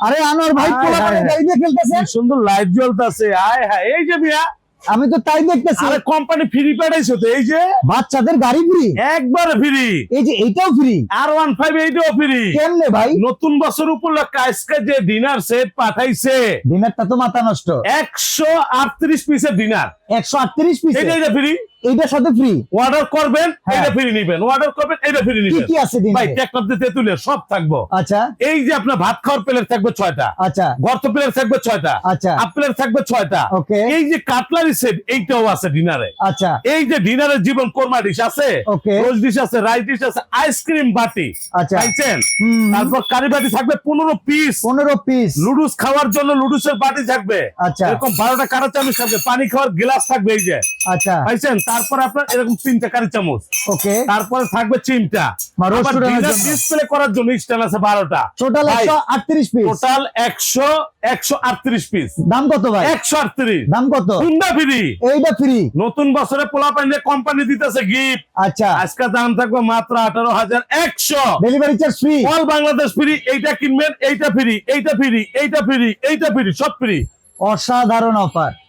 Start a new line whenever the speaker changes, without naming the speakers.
আরে আনোয়ার ভাই পোলাপানের গাড়ি দিয়ে খেলতেছে,
কি সুন্দর লাইট জ্বলতেছে। আয় হায়, এই যে মিয়া,
আমি তো তাই দেখতেছি।
আরে কোম্পানি ফ্রি পাঠাইছো তো, এই যে
বাচ্চাদের গাড়ি ফ্রি,
একবার ফ্রি।
এই যে এইটাও ফ্রি।
R15 এইটাও ফ্রি।
কেমনে ভাই?
নতুন বছর উপলক্ষে আজকে যে ডিনার সেট পাঠাইছে,
ডিনারটা তো মাথা নষ্ট।
138 পিসের ডিনার,
138 পিস,
এইটা ফ্রি।
এইটার সাথে ফ্রি।
অর্ডার করবেন,
হ্যাঁ।
এটা ফ্রি নিবেন, অর্ডার করবেন, এটা ফ্রি
কি
নিবেন।
কি আছে
ভাই
ডিনারে?
টেকনাফ দিয়ে তেতুলিয়া সব থাকবো।
আচ্ছা
এই যে আপনার ভাত খাওয়ার প্লেট থাকবে 6টা,
আচ্ছা
গর্ত প্লেট থাকবে 6টা,
আচ্ছা
প্লেট থাকবে 6টা।
ওকে
এই যে কাটলারি সেট এইটাও আছে ডিনারে।
আচ্ছা
এই যে ডিনারের জীবন কোরমা ডিশ আছে,
ওকে
রোজ ডিশ আছে, রাইস ডিশ আছে, আইসক্রিম বাটি
আচ্ছা
পাইছেন।
হুম,
তারপর কারি বাটি থাকবে 15 পিস,
15 পিস।
লুডুস খাওয়ার জন্য লুডুসের বাটি থাকবে,
আচ্ছা
এরকম 12টা কাঁটা চামচ থাকবে, পানি খাওয়ার গ্লাস থাকবে এই যে
আচ্ছা
পাইছেন। তারপর আপনার এরকম 3টা কারি চামচ,
ওকে।
তারপরে থাকবে চিমটা।
আর রোস্ট
আবার
করার
ডিনার
জন্য
ডিসপ্লে করার জন্য স্ট্যান্ড আছে 12টা।
টোটাল
ভাই,
138 পিস।
Total 138 piece.
দাম কত ভাই?
138।
দাম কত?
Honda free.
এইটা ফ্রি।
নতুন বছরে পোলা পাইলে কোম্পানি দিতেছে গিফট।
আচ্ছা
আজকে দাম থাকবে মাত্র 18,100।
Delivery charge free.
All Bangladesh free. এইটা কিনবেন, এইটা ফ্রি, এইটা ফ্রি, এইটা ফ্রি, এইটা ফ্রি, সব ফ্রি।
অসাধারণ অফার।